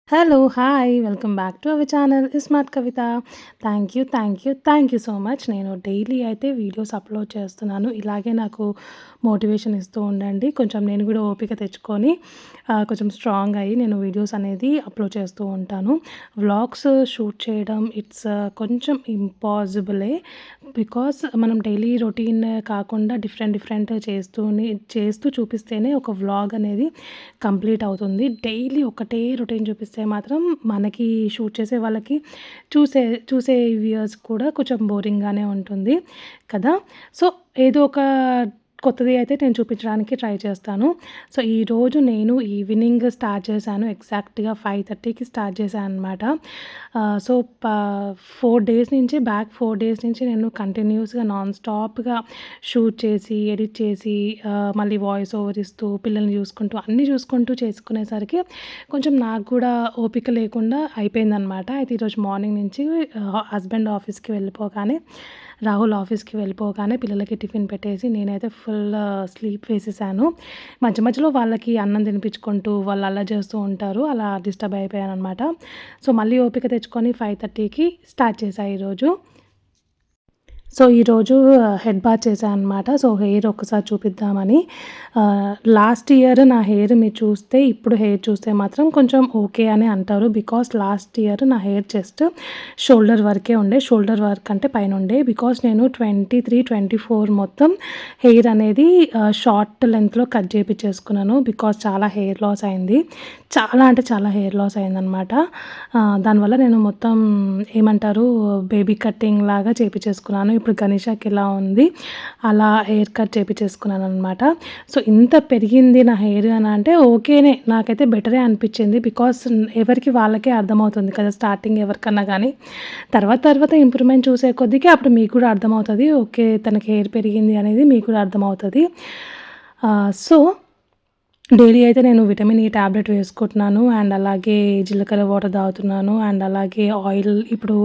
Hello! Hi! Welcome back to our channel smart Kavitha. Thank you so much. నేను daily అయితే videos upload చేస్తున్నాను. ఇలాగే నాకు motivation ఇస్తూ ఉండండి. కొంచెం నేను కూడా ఓపిక తెచ్చుకొని కొంచెం స్ట్రాంగ్ అయ్యి నేను వీడియోస్ అనేది అప్‌లోడ్ చేస్తూ ఉంటాను. వ్లాగ్స్ షూట్ చేయడం కొంచెం ఇంపాసిబులే. బికాస్ మనం డైలీ రొటీన్ కాకుండా డిఫరెంట్ చేస్తూ చూపిస్తేనే ఒక వ్లాగ్ అనేది కంప్లీట్ అవుతుంది. డైలీ ఒకటే రొటీన్ చూపిస్తే మాత్రం మనకి షూట్ చేసే వాళ్ళకి చూసే చూసే వ్యూయర్స్ కూడా కొంచెం బోరింగ్‌గానే ఉంటుంది కదా! సో, ఏదో ఒక కొత్తది అయితే నేను చూపించడానికి ట్రై చేస్తాను. సో, ఈరోజు నేను ఈవినింగ్ స్టార్ట్ చేశాను. ఎగ్జాక్ట్‌గా 5:30కి స్టార్ట్ చేశాననమాట. సో, 4 డేస్ నుంచి 4 డేస్ నుంచి నేను కంటిన్యూస్‌గా నాన్ స్టాప్‌గా షూట్ చేసి, ఎడిట్ చేసి మళ్ళీ వాయిస్ ఓవర్ ఇస్తూ, పిల్లల్ని చూసుకుంటూ, అన్నీ చూసుకుంటూ చేసుకునేసరికి కొంచెం నాకు కూడా ఓపిక లేకుండా అయిపోయిందనమాట. అయితే ఈరోజు మార్నింగ్ నుంచి హస్బెండ్ ఆఫీస్‌కి వెళ్ళిపోగానే, రాహుల్ ఆఫీస్‌కి వెళ్ళిపోగానే పిల్లలకి టిఫిన్ పెట్టేసి నేనైతే ఫుల్ స్లీప్ వేసేసాను. మధ్య మధ్యలో వాళ్ళకి అన్నం తినిపించుకుంటూ వాళ్ళు అల్లరి చేస్తూ ఉంటారు. అలా డిస్టర్బ్ అయిపోయాననమాట. సో, మళ్ళీ ఓపిక తెచ్చుకొని 5:30కి స్టార్ట్ చేశా ఈరోజు. సో, ఈరోజు హెడ్ బాత్ చేశా అనమాట. సో, హెయిర్ ఒక్కసారి చూపిద్దామని. లాస్ట్ ఇయర్ నా హెయిర్ మీరు చూస్తే, ఇప్పుడు హెయిర్ చూస్తే మాత్రం కొంచెం ఓకే అని అంటారు. బికాస్ లాస్ట్ ఇయర్ నా హెయిర్ జస్ట్ షోల్డర్ వరకే ఉండే. షోల్డర్ వరకు అంటే పైనుండే. బికాస్ నేను 23, 24 మొత్తం హెయిర్ అనేది షార్ట్ లెంగ్త్‌లో కట్ చేపిచ్చేసుకున్నాను. బికాస్ చాలా హెయిర్ లాస్ అయింది. చాలా అంటే చాలా హెయిర్ లాస్ అయిందనమాట. దానివల్ల నేను మొత్తం ఏమంటారు బేబీ కటింగ్ లాగా చేపిచ్చేసుకున్నాను. ఇప్పుడు గనిషాకి ఎలా ఉంది అలా హెయిర్ కట్ చేపిచ్చేసుకున్నాననమాట. సో, ఇంత పెరిగింది నా హెయిర్ అని అంటే ఓకేనే. నాకైతే బెటరే అనిపిచ్చింది. బికాస్ ఎవరికి వాళ్ళకే అర్థమవుతుంది కదా! స్టార్టింగ్ ఎవరికన్నా గానీ. తర్వాత ఇంప్రూవ్‌మెంట్ చూసే కొద్దికి అప్పుడు మీకు కూడా అర్థమవుతది. ఓకే. తనకి హెయిర్ పెరిగింది అనేది మీకు కూడా అర్థమవుతది. సో, డైలీ అయితే నేను విటమిన్ ఈ టాబ్లెట్ వేసుకుంటున్నాను. అండ్ అలాగే జీలకర్ర వాటర్ తాగుతున్నాను. అండ్ అలాగే ఆయిల్ ఇప్పుడు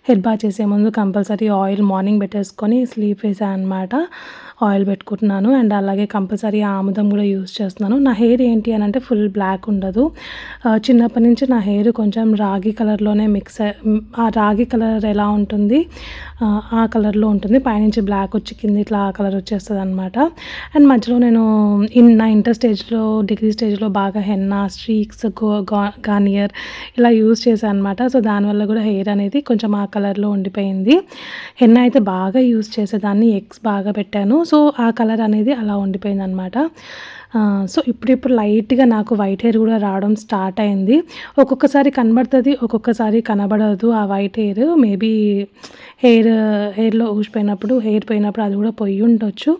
హెడ్ బాత్ చేసే ముందు కంపల్సరీ ఆయిల్ మార్నింగ్ పెట్టేసుకొని స్లీప్ వేసా అనమాట. ఆయిల్ పెట్టుకుంటున్నాను. అండ్ అలాగే కంపల్సరీ ఆముదం కూడా యూజ్ చేస్తున్నాను. నా హెయిర్ ఏంటి అని అంటే ఫుల్ బ్లాక్ ఉండదు. చిన్నప్పటి నుంచి నా హెయిర్ కొంచెం రాగి కలర్‌లోనే ఆ రాగి కలర్ ఎలా ఉంటుంది ఆ కలర్‌లో ఉంటుంది. పైనుంచి బ్లాక్ వచ్చి కింద ఇట్లా ఆ కలర్ వచ్చేస్తదనమాట. అండ్ మధ్యలో నేను నా ఇంటర్ స్టేజ్‌లో, డిగ్రీ స్టేజ్‌లో బాగా హెన్నా, స్ట్రీక్స్, గార్నియర్ ఇలా యూజ్ చేశా అనమాట. సో, దానివల్ల కూడా హెయిర్ అనేది కొంచెం ఆ కలర్‌లో ఉండిపోయింది. హెన్నా అయితే బాగా యూజ్ చేసేదాన్ని. ఎగ్స్ బాగా పెట్టాను. సో, ఆ కలర్ అనేది అలా ఉండిపోయిందనమాట. సో, ఇప్పుడిప్పుడు లైట్‌గా నాకు వైట్ హెయిర్ కూడా రావడం స్టార్ట్ అయింది. ఒక్కొక్కసారి కనబడుతది, ఒక్కొక్కసారి కనబడదు ఆ వైట్ హెయిర్. మేబీ హెయిర్‌లో ఊసిపోయినప్పుడు, హెయిర్ పోయినప్పుడు అది కూడా పోయుండొచ్చు.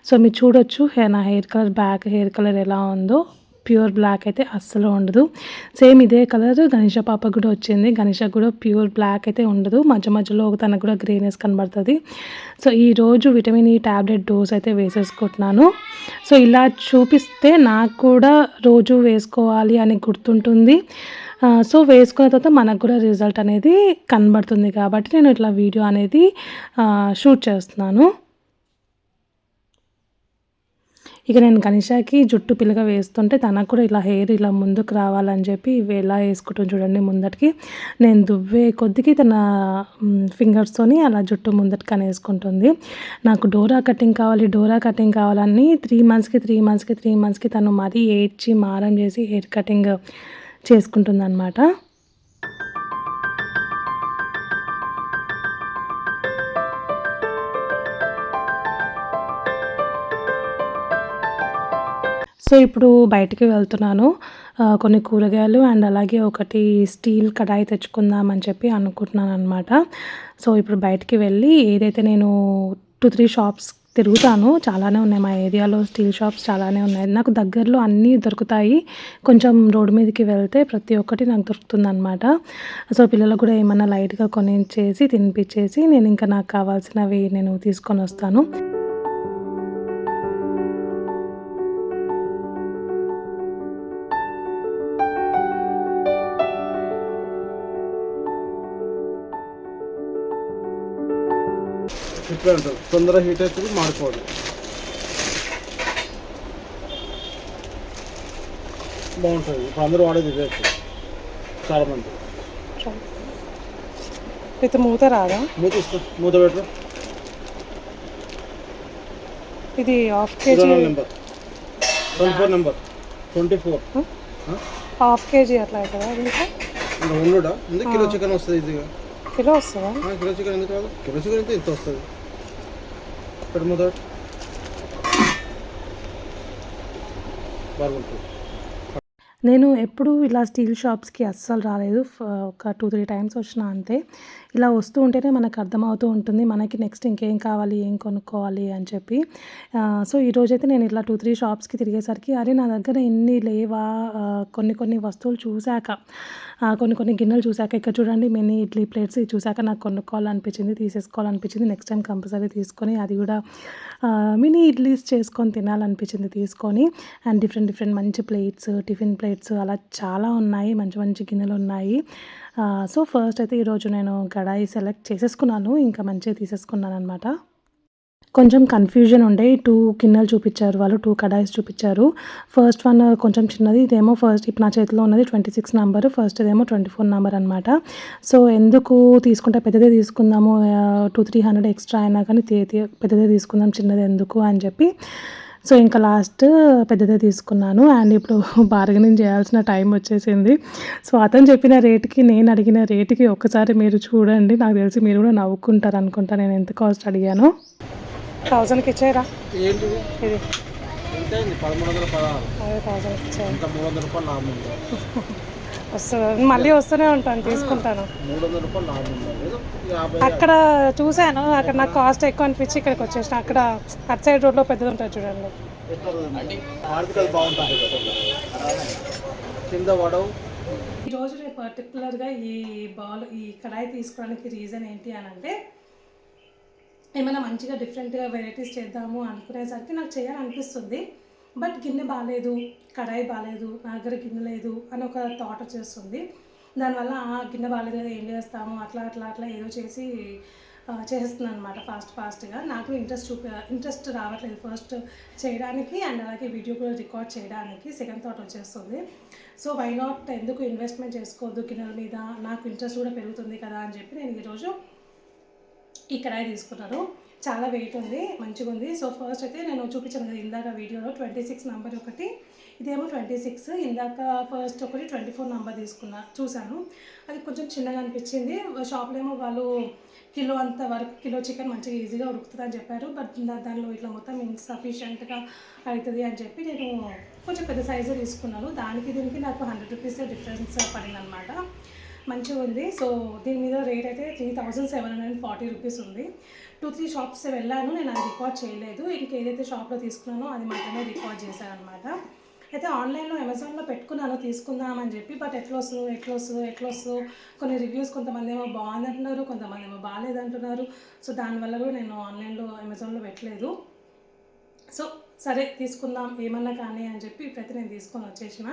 సో, మీరు చూడొచ్చు నా hair colour, back hair colour ఎలా ఉందో. ప్యూర్ బ్లాక్ అయితే అస్సలు ఉండదు. సేమ్ ఇదే కలర్ గనిష పాపకు కూడా వచ్చింది. గనిషకు కూడా ప్యూర్ బ్లాక్ అయితే ఉండదు. మధ్య మధ్యలో తనకు కూడా గ్రీనెస్ కనబడుతది. సో, ఈరోజు విటమిన్ ఈ టాబ్లెట్ డోస్ అయితే వేసేసుకుంటున్నాను. సో, ఇలా చూపిస్తే నాకు కూడా రోజు వేసుకోవాలి అని గుర్తుంటుంది. సో, వేసుకున్న తర్వాత మనకు కూడా రిజల్ట్ అనేది కనబడుతుంది కాబట్టి నేను ఇట్లా వీడియో అనేది షూట్ చేస్తున్నాను. ఇక నేను గనిషాకి జుట్టు పిలక వేస్తుంటే తనకు కూడా ఇలా హెయిర్ ఇలా ముందుకు రావాలని చెప్పి ఇవి ఎలా వేసుకుంటుంది చూడండి ముందటికి. నేను దువ్వే కొద్దికి తన ఫింగర్స్‌తోని అలా జుట్టు ముందటికి అనేసుకుంటుంది. నాకు డోరా కటింగ్ కావాలని 3 మంత్స్‌కి తను మరీ ఏడ్చి మారం చేసి హెయిర్ కటింగ్ చేసుకుంటుందనమాట. సో, ఇప్పుడు బయటికి వెళ్తున్నాను. కొన్ని కూరగాయలు అండ్ అలాగే ఒకటి స్టీల్ కడాయి తెచ్చుకుందామని చెప్పి అనుకుంటున్నాననమాట. సో, ఇప్పుడు బయటికి వెళ్ళి ఏదైతే నేను 2, 3 షాప్స్ తిరుగుతాను. చాలానే ఉన్నాయి మా ఏరియాలో స్టీల్ షాప్స్ చాలానే ఉన్నాయి. నాకు దగ్గరలో అన్నీ దొరుకుతాయి. కొంచెం రోడ్డు మీదకి వెళ్తే ప్రతి ఒక్కటి నాకు దొరుకుతుందనమాట. సో, పిల్లలకు కూడా ఏమన్నా లైట్‌గా కొనిచ్చేసి, తినిపిచ్చేసి నేను ఇంకా నాకు కావాల్సినవి నేను తీసుకొనొస్తాను. ఇట్లా ఉంటుంది. తొందరగా హీట్ అవుతుంది, మాడిపోదు. బాగుంటుంది. ఇప్పుడు అందరూ వాడేది ఇదే. చాలా మంది విత్ మూత రాదా? మూత ఇస్తా, మూత పెట్టరు. ఇది half KG number 24 number 24 half KG అట్లా అవుతుందా? ఇంకా ఉన్నడా ఎందుకు కిలో చికెన్ వస్తుంది ఈజీగా. కిలో వస్తుందా? కిలో చికెన్ ఎందుకు రాదు? కిలో చికెన్ అయితే ఇంత వస్తుంది. పెట్టు మూత బాగుంటుంది. నేను ఎప్పుడూ ఇలా స్టీల్ షాప్స్కి అస్సలు రాలేదు. ఒక 2-3 టైమ్స్ వచ్చిన అంతే. ఇలా వస్తూ ఉంటేనే మనకు అర్థమవుతూ ఉంటుంది మనకి నెక్స్ట్ ఇంకేం కావాలి, ఏం కొనుక్కోవాలి అని చెప్పి. సో ఈరోజైతే నేను ఇట్లా 2-3 షాప్స్కి తిరిగేసరికి అరే నా దగ్గర ఇన్ని లేవా, కొన్ని వస్తువులు చూశాక, కొన్ని గిన్నెలు చూశాక, ఇక్కడ చూడండి మినీ ఇడ్లీ ప్లేట్స్ ఇది చూశాక నాకు కొనుక్కోవాలనిపించింది, తీసేసుకోవాలనిపించింది. నెక్స్ట్ టైం కంపల్సరీ తీసుకొని అది కూడా మినీ ఇడ్లీస్ చేసుకొని తినాలనిపించింది తీసుకొని. అండ్ డిఫరెంట్ మంచి ప్లేట్స్, టిఫిన్ ప్లేట్స్ అలా చాలా ఉన్నాయి, మంచి గిన్నెలు ఉన్నాయి. సో ఫస్ట్ అయితే ఈరోజు నేను కడాయి సెలెక్ట్ చేసేసుకున్నాను, ఇంకా మంచిగా తీసేసుకున్నాను అనమాట. కొంచెం కన్ఫ్యూజన్ ఉండే 2 గిన్నెలు చూపించారు వాళ్ళు, 2 కడాయిస్ చూపించారు. ఫస్ట్ వన్ కొంచెం చిన్నది, ఇదేమో ఫస్ట్ ఇప్పుడు నా చేతిలో ఉన్నది 26 నెంబర్, ఫస్ట్ ఇదేమో 24 నెంబర్ అనమాట. సో ఎందుకు తీసుకుంటే పెద్దదే తీసుకుందాము, 200-300 ఎక్స్ట్రా అయినా కానీ పెద్దదే తీసుకుందాం, చిన్నది ఎందుకు అని చెప్పి సో ఇంకా లాస్ట్ పెద్దదే తీసుకున్నాను. అండ్ ఇప్పుడు బార్గెనింగ్ చేయాల్సిన టైం వచ్చేసింది. సో అతను చెప్పిన రేటుకి నేను అడిగిన రేటుకి ఒక్కసారి మీరు చూడండి, నాకు తెలిసి మీరు కూడా నవ్వుకుంటారు అనుకుంటా నేను ఎంత కాస్ట్ అడిగాను. 1000కి ఇచ్చారా? ఏంటి ఇది ఎంత అయింది? 1316. అదే 1000కి ఇచ్చారు. ఇంకా 300 రూపాయలు లాభం ఉంది. వస్తుంది, మళ్ళీ వస్తూనే ఉంటాను, తీసుకుంటాను. 300 రూపాయలు లాభం ఉంది. ఏదో 50. అక్కడ చూశాను, అక్కడ నాకు కాస్ట్ ఎక్కువ అనిపించి ఇక్కడికి వచ్చేసిన. అక్కడ అటు సైడ్ రోడ్లో పెద్దది ఉంటుంది చూడండి. ఆర్టికల్ బాగుంటుంది కింద వడవు. ఈరోజు నేను పర్టికులర్గా ఈ కడాయి తీసుకోవడానికి రీజన్ ఏంటి అని అంటే, ఏమైనా మంచిగా డిఫరెంట్గా వెరైటీస్ చేద్దాము అనుకునేసరికి నాకు చేయాలనిపిస్తుంది. బట్ గిన్నె బాగాలేదు, కడాయి బాగాలేదు, నా దగ్గర గిన్నె లేదు అని ఒక థాట్ వచ్చేస్తుంది. దానివల్ల గిన్నె బాగాలేదు కదా ఏం చేస్తాము, అట్లా ఏదో చేసి చేస్తున్నాను అనమాట ఫాస్ట్గా. నాకు ఇంట్రెస్ట్ రావట్లేదు ఫస్ట్ చేయడానికి, అండ్ అలాగే వీడియో కూడా రికార్డ్ చేయడానికి సెకండ్ థాట్ వచ్చేస్తుంది. సో వై నాట్, ఎందుకు ఇన్వెస్ట్మెంట్ చేసుకోవద్దు గిన్నెల మీద, నాకు ఇంట్రెస్ట్ కూడా పెరుగుతుంది కదా అని చెప్పి నేను ఈరోజు ఈ కడాయి తీసుకున్నాను. చాలా వెయిట్ ఉంది, మంచిగా ఉంది. సో ఫస్ట్ అయితే నేను చూపించాను కదా ఇందాక వీడియోలో 26 నెంబర్ ఒకటి, ఇదేమో 26. ఇందాక ఫస్ట్ ఒకటి 24 నెంబర్ చూశాను, అది కొంచెం చిన్నగా అనిపించింది. షాప్లో ఏమో వాళ్ళు కిలో అంత వరకు, కిలో చికెన్ మంచిగా ఈజీగా ఉడుకుతుంది అని చెప్పారు. బట్ దానిలో ఇట్లా మొత్తం ఇన్సఫిషియెంట్గా అవుతుంది అని చెప్పి నేను కొంచెం పెద్ద సైజు తీసుకున్నాను. దీనికి నాకు 100 రూపీస్ డిఫరెన్స్ పడింది అనమాట. మంచిగా ఉంది. సో దీని మీద రేట్ అయితే 3740 రూపీస్ ఉంది. 2-3 షాప్స్ వెళ్ళాను, నేను అది రికార్డ్ చేయలేదు. ఏదైతే షాప్లో తీసుకున్నానో అది మాత్రమే రికార్డ్ చేశాను అనమాట. అయితే ఆన్లైన్లో అమెజాన్లో పెట్టుకున్నాను తీసుకుందామని చెప్పి, బట్ ఎట్లా వస్తుందో కొన్ని రివ్యూస్, కొంతమంది ఏమో బాగుంది అంటున్నారు, కొంతమంది ఏమో బాగాలేదంటున్నారు. సో దానివల్ల కూడా నేను ఆన్లైన్లో అమెజాన్లో పెట్టలేదు. సో సరే తీసుకుందాం ఏమన్నా కానీ అని చెప్పి ఇప్పుడైతే నేను తీసుకొని వచ్చేసిన.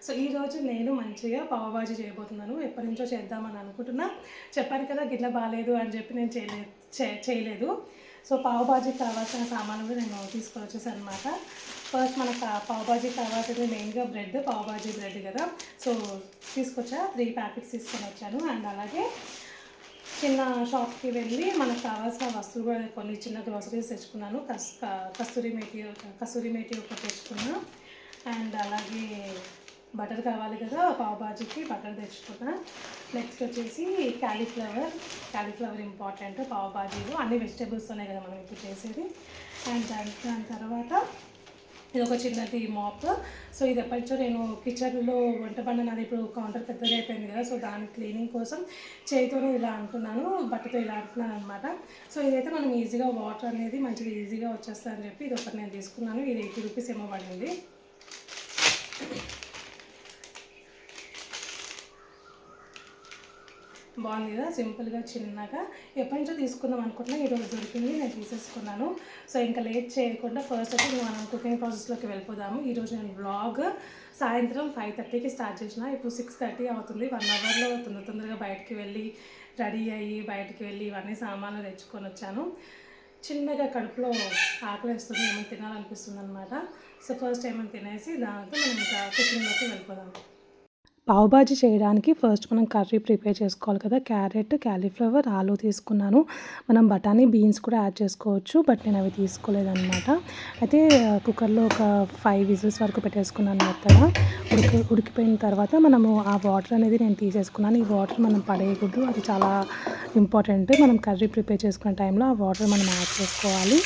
సో ఈరోజు నేను మంచిగా పావుబాజీ చేయబోతున్నాను. ఎప్పటి నుంచో చేద్దామని అనుకుంటున్నా, చెప్పాను కదా గిన్నె బాగాలేదు అని చెప్పి నేను చేయలేదు. సో పావుబాజీకి కావాల్సిన సామాన్లు కూడా నేను తీసుకొని వచ్చేసాను అనమాట. ఫస్ట్ మనకు పావుబాజీ కావాల్సింది మెయిన్గా బ్రెడ్, పావుబాజీ బ్రెడ్ కదా. సో తీసుకొచ్చా, 3 ప్యాకెట్స్ తీసుకొని వచ్చాను. అండ్ అలాగే చిన్న షాప్కి వెళ్ళి మనకు కావాల్సిన వస్తువులు కూడా కొన్ని చిన్న గ్రోసరీస్ తెచ్చుకున్నాను. కస్తూరి మేతి ఒకటి తెచ్చుకున్నా. అండ్ అలాగే బటర్ కావాలి కదా పావుబాజీకి, బటర్ తెచ్చుకున్నా. నెక్స్ట్ వచ్చేసి క్యాలీఫ్లవర్ ఇంపార్టెంట్ పావుబాజీలో, అన్ని వెజిటేబుల్స్తోనే కదా మనం ఇప్పుడు చేసేది. అండ్ దాని తర్వాత ఇది ఒక చిన్నది మాప్. సో ఇది ఎప్పటిచో నేను కిచెన్లో వంట బండ నాది ఇప్పుడు కౌంటర్ పెద్దగా అయిపోయింది కదా. సో దాని క్లీనింగ్ కోసం చేతితోనే ఇలా అంటున్నాను, బట్టతో ఇలా అంటున్నాను అనమాట. సో ఇదైతే మనం ఈజీగా వాటర్ అనేది మంచిగా ఈజీగా వచ్చేస్తుందని చెప్పి ఇది ఒకటి నేను తీసుకున్నాను. ఇది 80 రూపీస్ ఏమో పడింది. బాగుంది కదా, సింపుల్గా చిన్నగా. ఎప్పటి నుంచో తీసుకుందాం అనుకుంటున్నా, ఈరోజు దొరికింది, నేను తీసేసుకున్నాను. సో ఇంకా లేట్ చేయకుండా ఫస్ట్ అయితే మనం కుకింగ్ ప్రాసెస్లోకి వెళ్ళిపోదాము. ఈరోజు నేను వ్లాగ్ సాయంత్రం 5:30కి స్టార్ట్ చేసిన, ఇప్పుడు 6:30 అవుతుంది. 1 అవర్లో తొందరగా బయటికి వెళ్ళి రెడీ అయ్యి బయటికి వెళ్ళి ఇవన్నీ సామాన్లు తెచ్చుకొని వచ్చాను. చిన్నగా కడుపులో ఆకలి వేస్తుంది, ఏమైనా తినాలనిపిస్తుంది అనమాట. సో ఫస్ట్ ఏమైనా తినేసి దాంతో మనం ఇంకా కుకింగ్లోకి వెళ్ళిపోదాం. పావ్ బాజీ చేయడానికి ఫస్ట్ మనం కర్రీ ప్రిపేర్ చేసుకోవాలి కదా. క్యారెట్, క్యాలీఫ్లవర్, ఆలు తీసుకున్నాను. మనం బఠానీ, బీన్స్ కూడా యాడ్ చేసుకోవచ్చు. బట్ నేను అవి తీసుకోలేదనమాట. అయితే కుక్కర్‌లో ఒక 5 విజిల్స్ వరకు పెట్టేసుకున్నాను మెత్తగా. ఉడికిపోయిన తర్వాత మనము ఆ వాటర్ అనేది నేను తీసేసుకున్నాను. ఈ వాటర్ మనం పడేయకూడదు. అది చాలా ఇంపార్టెంట్. మనం కర్రీ ప్రిపేర్ చేసుకునే టైంలో ఆ వాటర్ మనం యాడ్ చేసుకోవాలి.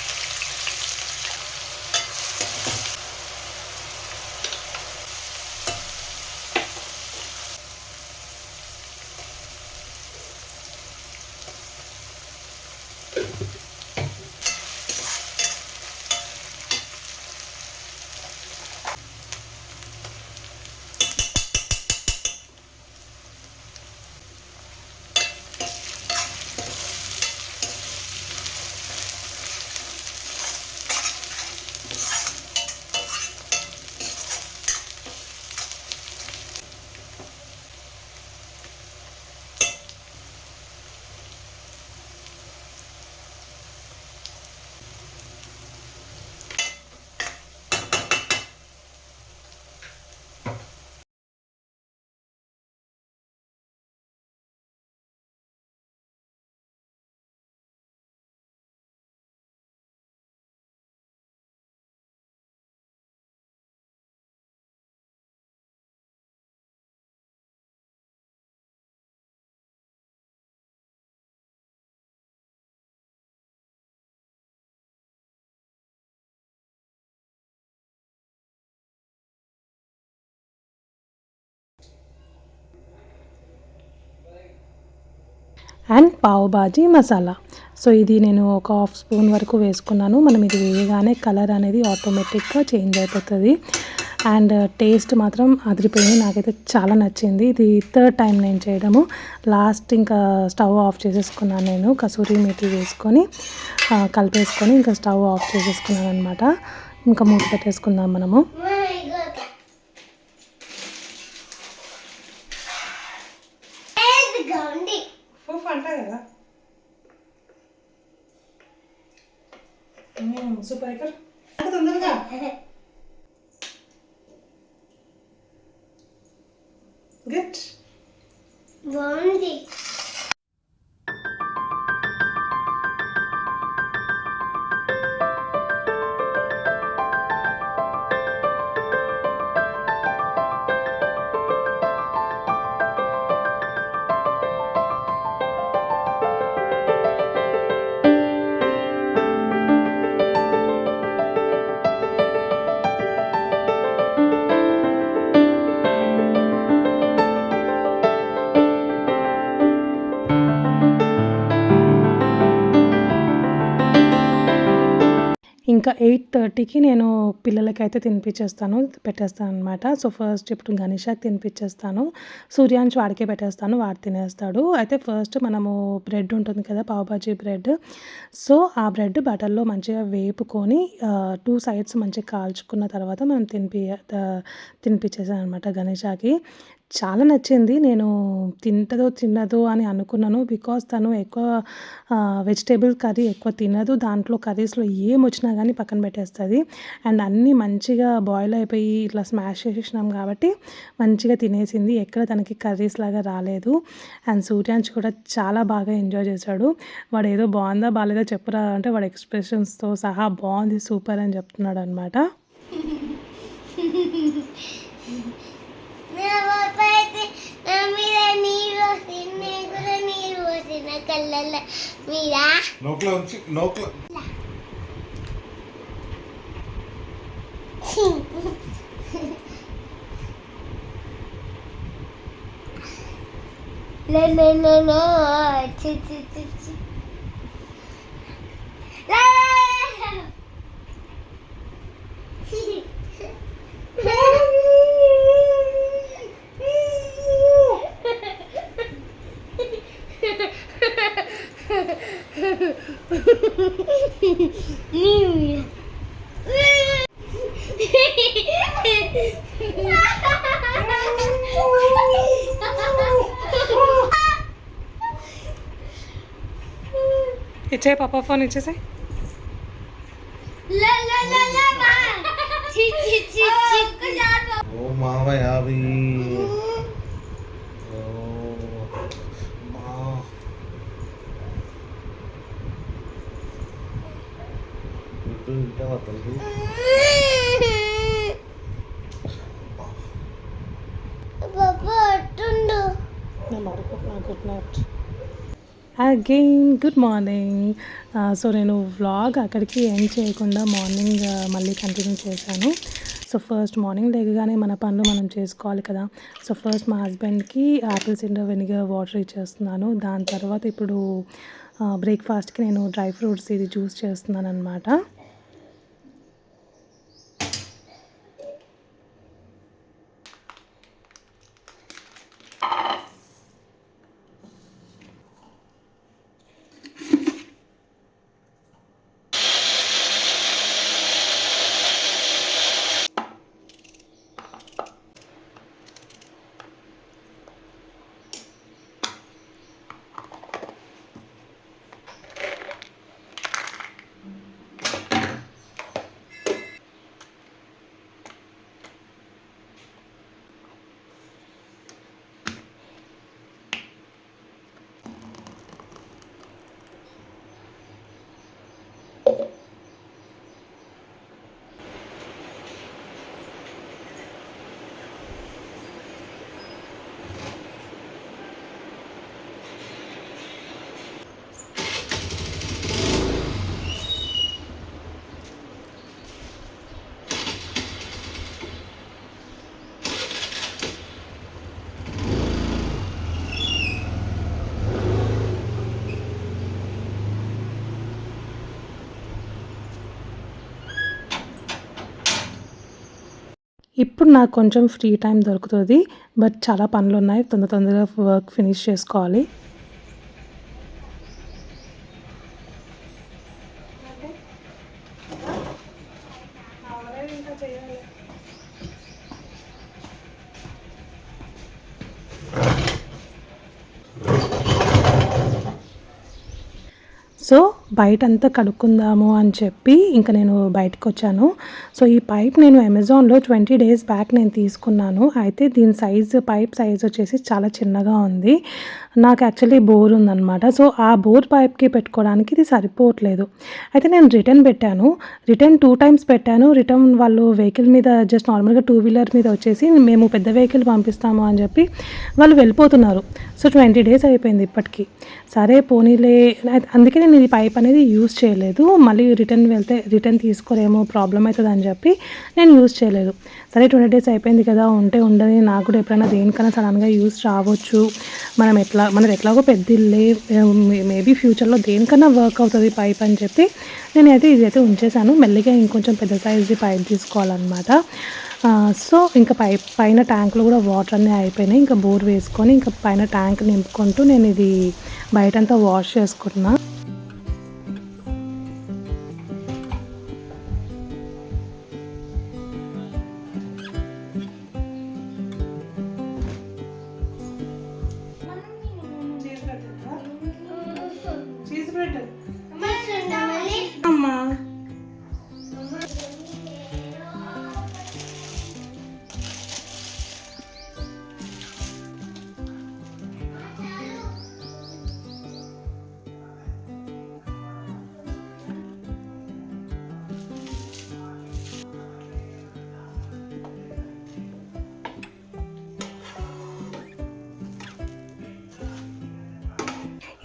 అండ్ పావ్ బాజీ మసాలా. సో ఇది నేను ఒక హాఫ్ స్పూన్ వరకు వేసుకున్నాను. మనం ఇది వేయగానే కలర్ అనేది ఆటోమేటిక్గా చేంజ్ అయిపోతుంది. అండ్ టేస్ట్ మాత్రం అదిరిపోయింది. నాకైతే చాలా నచ్చింది. ఇది థర్డ్ టైం నేను చేయడము. లాస్ట్ ఇంకా స్టవ్ ఆఫ్ చేసేసుకున్నాను నేను. కసూరి మేతి వేసుకొని కలిపేసుకొని ఇంకా స్టవ్ ఆఫ్ చేసేసుకున్నాను అనమాట. ఇంకా మూత పెట్టేసుకుందాం మనము. కదా సూపర్ ఇక్కడ తొందరగా గుడ్ బాగుంది. ఇంకా 8:30కి నేను పిల్లలకైతే పెట్టేస్తాను అనమాట. సో ఫస్ట్ ఇప్పుడు గణేషాకి తినిపించేస్తాను. సూర్యాంష్ వాడికే పెట్టేస్తాను. వాడు తినేస్తాడు. అయితే ఫస్ట్ మనము బ్రెడ్ ఉంటుంది కదా, పావ్ బాజీ బ్రెడ్. సో ఆ బ్రెడ్ బటర్లో మంచిగా వేపుకొని 2 సైడ్స్ మంచిగా కాల్చుకున్న తర్వాత మనం తినిపించేసాను అనమాట గణేషాకి. చాలా నచ్చింది. నేను తినదో అని అనుకున్నాను. బికాజ్ తను ఎక్కువ వెజిటేబుల్ కర్రీ ఎక్కువ తినదు. దాంట్లో కర్రీస్‌లో ఏమొచ్చినా గానీ పక్కన పెట్టేస్తది. అండ్ అన్నీ మంచిగా బాయిల్ అయిపోయి ఇట్లా స్మాష్ చేసేసినాం కాబట్టి మంచిగా తినేసింది. ఎక్కడ తనకి కర్రీస్ లాగా రాలేదు. అండ్ సూర్యాంష్ కూడా చాలా బాగా ఎంజాయ్ చేశాడు. వాడు ఏదో బాగుందా బాలేదా చెప్పురా అంటే వాడు ఎక్స్‌ప్రెషన్స్‌తో సహా బాగుంది, సూపర్ అని చెప్తున్నాడనమాట. ఇచ్చే పాప ఫోన్ ఇచ్చేసాయి. ఓ మామయ్య అవి good night again good morning. So నేను వ్లాగ్ అక్కడికి ఎండ్ చేయకుండా మార్నింగ్ మళ్ళీ కంటిన్యూ చేశాను. సో ఫస్ట్ మార్నింగ్ లేకగానే మన పనులు మనం చేసుకోవాలి కదా. సో ఫస్ట్ మా హస్బెండ్కి యాపిల్ సిడర్ వెనిగర్ వాటర్ ఇచ్చేస్తున్నాను. దాని తర్వాత ఇప్పుడు బ్రేక్ఫాస్ట్కి నేను డ్రై ఫ్రూట్స్ ఇది జ్యూస్ చేస్తున్నాను అనమాట. ఇప్పుడు నాకు కొంచెం ఫ్రీ టైం దొరుకుతుంది. బట్ చాలా పనులు ఉన్నాయి, తొందరగా వర్క్ ఫినిష్ చేసుకోవాలి. సో బయటంతా కడుక్కుందాము అని చెప్పి ఇంకా నేను బయటకు వచ్చాను. సో ఈ పైప్ నేను అమెజాన్లో 20 days బ్యాక్ నేను తీసుకున్నాను. అయితే దీని పైప్ సైజ్ వచ్చేసి చాలా చిన్నగా ఉంది. నాకు యాక్చువల్లీ బోర్ ఉందన్నమాట. సో ఆ బోర్ పైప్కి పెట్టుకోవడానికి ఇది సరిపోవట్లేదు. అయితే నేను రిటర్న్ పెట్టాను. రిటర్న్ 2 times పెట్టాను. రిటర్న్ వాళ్ళు వెహికల్ మీద జస్ట్ నార్మల్గా 2-wheeler మీద వచ్చేసి మేము పెద్ద వెహికల్ పంపిస్తాము అని చెప్పి వాళ్ళు వెళ్ళిపోతున్నారు. సో 20 days అయిపోయింది ఇప్పటికీ. సరే పోనీలే, అందుకే నేను ఇది పైప్ అనేది యూజ్ చేయలేదు. మళ్ళీ రిటర్న్ తీసుకోలేమో, ప్రాబ్లం అవుతుంది అని చెప్పి నేను యూజ్ చేయలేదు. సరే 20 days అయిపోయింది కదా, ఉండని, నాకు కూడా ఎప్పుడైనా దేనికైనా సడన్గా యూజ్ రావచ్చు, మనది ఎట్లాగో పెద్ద ఇల్లే, మేబీ ఫ్యూచర్లో దేనికన్నా వర్క్ అవుతుంది పైప్ అని చెప్పి నేనైతే ఇదైతే ఉంచేసాను. మెల్లిగా ఇంకొంచెం పెద్ద సైజు పైప్ తీసుకోవాలన్నమాట. సో ఇంకా పైన ట్యాంక్లో కూడా వాటర్ అన్నీ అయిపోయినాయి. ఇంకా బోర్ వేసుకొని ఇంకా పైన ట్యాంక్ నింపుకుంటూ నేను ఇది బయటంతా వాష్ చేసుకుంటున్నా. అమ్మా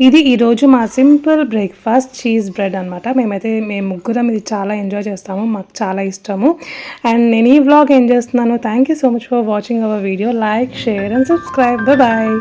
ఇది ఈరోజు మా సింపుల్ బ్రేక్ఫాస్ట్ చీజ్ బ్రెడ్ అనమాట. మేము ముగ్గురం ఇది చాలా ఎంజాయ్ చేస్తాము, మాకు చాలా ఇష్టము. అండ్ నేను ఈ వ్లాగ్ ఏం చేస్తున్నాను. Thank you so much for watching our video. Like, share and subscribe. Bye.